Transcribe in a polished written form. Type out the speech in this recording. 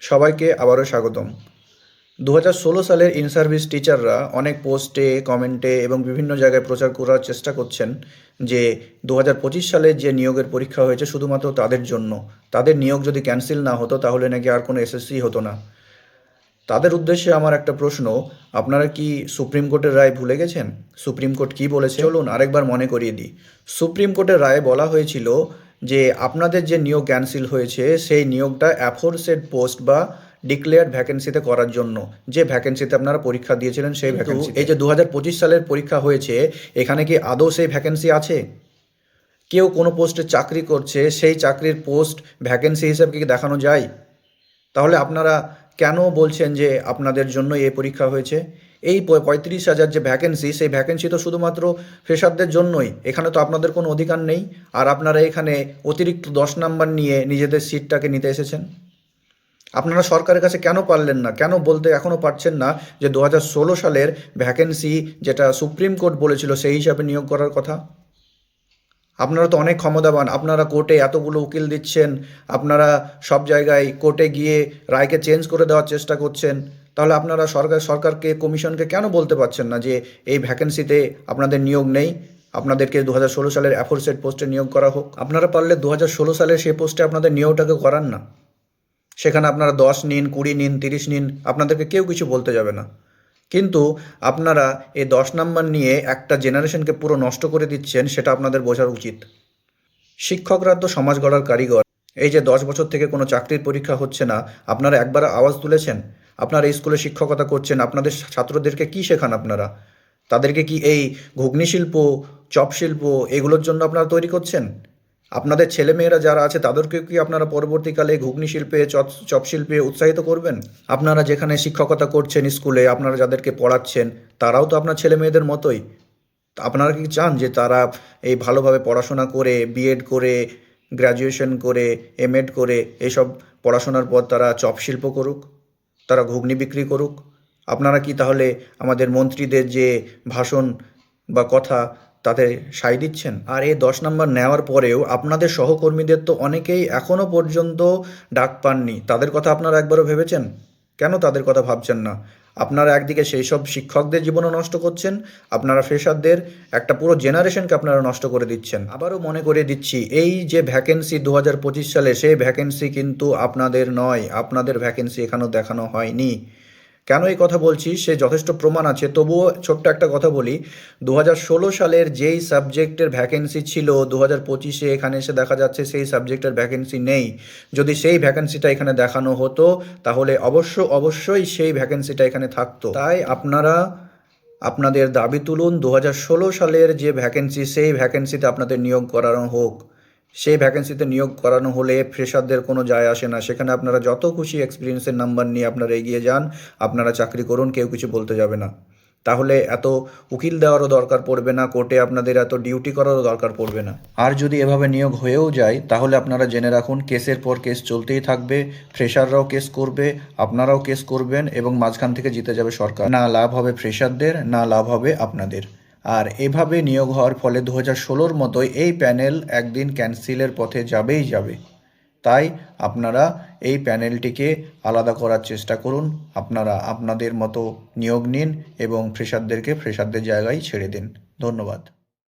সবাইকে আবারও স্বাগতম। 2016 সালের ইন সার্ভিস টিচাররা অনেক পোস্টে, কমেন্টে এবং বিভিন্ন জায়গায় প্রচার করার চেষ্টা করছেন যে 2025 সালে যে নিয়োগের পরীক্ষা হয়েছে শুধুমাত্র তাদের জন্য। তাদের নিয়োগ যদি ক্যান্সেল না হতো তাহলে নাকি আর কোনো এসএসসি হতো না। তাদের উদ্দেশ্যে আমার একটা প্রশ্ন, আপনারা কি সুপ্রিম কোর্টের রায় ভুলে গেছেন? সুপ্রিম কোর্ট কী বলেছে চলুন আরেকবার মনে করিয়ে দিই। সুপ্রিম কোর্টের রায়ে বলা হয়েছিল যে আপনাদের যে নিয়োগ ক্যান্সেল হয়েছে সেই নিয়োগটা অ্যাফোরসেড পোস্ট বা ডিক্লেয়ার্ড ভ্যাকেন্সিতে করার জন্য, যে ভ্যাকেন্সিতে আপনারা পরীক্ষা দিয়েছিলেন সেই ভ্যাকেন্সি। এই যে 2025 সালের পরীক্ষা হয়েছে, এখানে কি আদৌ সেই ভ্যাকেন্সি আছে? কেউ কোনো পোস্টে চাকরি করছে, সেই চাকরির পোস্ট ভ্যাকেন্সি হিসাবে কি দেখানো যায়? তাহলে আপনারা কেন বলছেন যে আপনাদের জন্য এই পরীক্ষা হয়েছে? এই 35,000 যে ভ্যাকেন্সি, সেই ভ্যাকেন্সি তো শুধুমাত্র ফ্রেশারদের জন্যই। এখানে তো আপনাদের কোনো অধিকার নেই। আর আপনারা এখানে অতিরিক্ত 10 নাম্বার নিয়ে নিজেদের সিটটাকে নিতে এসেছেন। আপনারা সরকারের কাছে কেন পারলেন না, কেন বলতে এখনও পারছেন না যে 2016 সালের ভ্যাকেন্সি যেটা সুপ্রিম কোর্ট বলেছিল সেই হিসাবে নিয়োগ করার কথা? আপনারা তো অনেক ক্ষমতাবান, আপনারা কোর্টে এতগুলো উকিল দিচ্ছেন, আপনারা সব জায়গায় কোর্টে গিয়ে রায়কে চেঞ্জ করে দেওয়ার চেষ্টা করছেন। তাহলে আপনারা সরকারকে, কমিশনকে কেন বলতে পারছেন না যে এই ভ্যাকেন্সিতে আপনাদের নিয়োগ নেই, আপনাদেরকে 2016 সালের অ্যাফোরসেড পোস্টে নিয়োগ করা হোক? আপনারা পারলে 2016 সালের সেই পোস্টে আপনাদের নিয়োগটাকে করান না। সেখানে আপনারা 10 নিন, 20 নিন, 30 নিন, আপনাদেরকে কেউ কিছু বলতে যাবে না। কিন্তু আপনারা এই 10 নাম্বার নিয়ে একটা জেনারেশনকে পুরো নষ্ট করে দিচ্ছেন, সেটা আপনাদের বোঝা উচিত। শিক্ষকরা তো সমাজ গড়ার কারিগর। এই যে 10 বছর থেকে কোনো চাকরির পরীক্ষা হচ্ছে না, আপনারা একবার আওয়াজ তুলেছেন? আপনারা এই স্কুলে শিক্ষকতা করছেন, আপনাদের ছাত্রদেরকে কি শেখান আপনারা? তাদেরকে কি এই ঘুগনি শিল্প, চপ শিল্প এগুলোর জন্য আপনারা তৈরি করছেন? আপনাদের ছেলেমেয়েরা যারা আছে তাদেরকে কি আপনারা পরবর্তীকালে ঘুগনি শিল্পে, চপ শিল্পে উৎসাহিত করবেন? আপনারা যেখানে শিক্ষকতা করছেন স্কুলে, আপনারা যাদেরকে পড়াচ্ছেন তারাও তো আপনার ছেলেমেয়েদের মতোই। আপনারা কি চান যে তারা এই ভালোভাবে পড়াশোনা করে, বিএড করে, গ্র্যাজুয়েশন করে, এমএড করে এসব পড়াশোনার পর তারা চপ শিল্প করুক, তারা ঘুগনি বিক্রি করুক? আপনারা কি তাহলে আমাদের মন্ত্রীদের যে ভাষণ বা কথা তাতে সায় দিচ্ছেন? আর এই 10 নাম্বার নেওয়ার পরেও আপনাদের সহকর্মীদের তো অনেকেই এখনও পর্যন্ত ডাক পাননি। তাদের কথা আপনারা একবারও ভেবেছেন? কেন তাদের কথা ভাবছেন না? আপনারা একদিকে সেই সব শিক্ষকদের জীবনও নষ্ট করছেন, আপনারা ফ্রেশারদের একটা পুরো জেনারেশনকে আপনারা নষ্ট করে দিচ্ছেন। আবারও মনে করে দিচ্ছি, এই যে ভ্যাকেন্সি 2025 সালে, সেই ভ্যাকেন্সি কিন্তু আপনাদের নয়, আপনাদের ভ্যাকেন্সি এখানেও দেখানো হয়নি। কেন এই কথা বলছি সে যথেষ্ট প্রমাণ আছে, তবুও ছোট্ট একটা কথা বলি। 2016 সালের যেই সাবজেক্টের ভ্যাকেন্সি ছিল 2025-এ এখানে এসে দেখা যাচ্ছে সেই সাবজেক্টের ভ্যাকেন্সি নেই। যদি সেই ভ্যাকেন্সিটা এখানে দেখানো হতো তাহলে অবশ্যই সেই ভ্যাকেন্সিটা এখানে থাকতো। তাই আপনারা আপনাদের দাবি তুলুন, 2016 সালের যে ভ্যাকেন্সি সেই ভ্যাকেন্সিতে আপনাদের নিয়োগ করানো হোক। সেই ভ্যাকেন্সিতে নিয়োগ করানো হলে ফ্রেশারদের কোনো যায় আসে না। সেখানে আপনারা যত খুশি এক্সপিরিয়েন্সের নাম্বার নিয়ে আপনারা এগিয়ে যান, আপনারা চাকরি করুন, কেউ কিছু বলতে যাবে না। তাহলে এত উকিল দেওয়ারও দরকার পড়বে না, কোর্টে আপনাদের এত ডিউটি করারও দরকার পড়বে না। আর যদি এভাবে নিয়োগ হয়েও যায় তাহলে আপনারা জেনে রাখুন, কেসের পর কেস চলতেই থাকবে। ফ্রেশাররাও কেস করবে, আপনারাও কেস করবেন এবং মাঝখান থেকে জিতে যাবে সরকার। না লাভ হবে ফ্রেশারদের, না লাভ হবে আপনাদের। আর এভাবে নিয়োগ হওয়ার ফলে 2016-র মতোই এই প্যানেল একদিন ক্যান্সেলের পথে যাবেই যাবে। তাই আপনারা এই প্যানেলটিকে আলাদা করার চেষ্টা করুন। আপনারা আপনাদের মতো নিয়োগ নিন এবং ফ্রেশারদেরকে ফ্রেশারদের জায়গায় ছেড়ে দিন। ধন্যবাদ।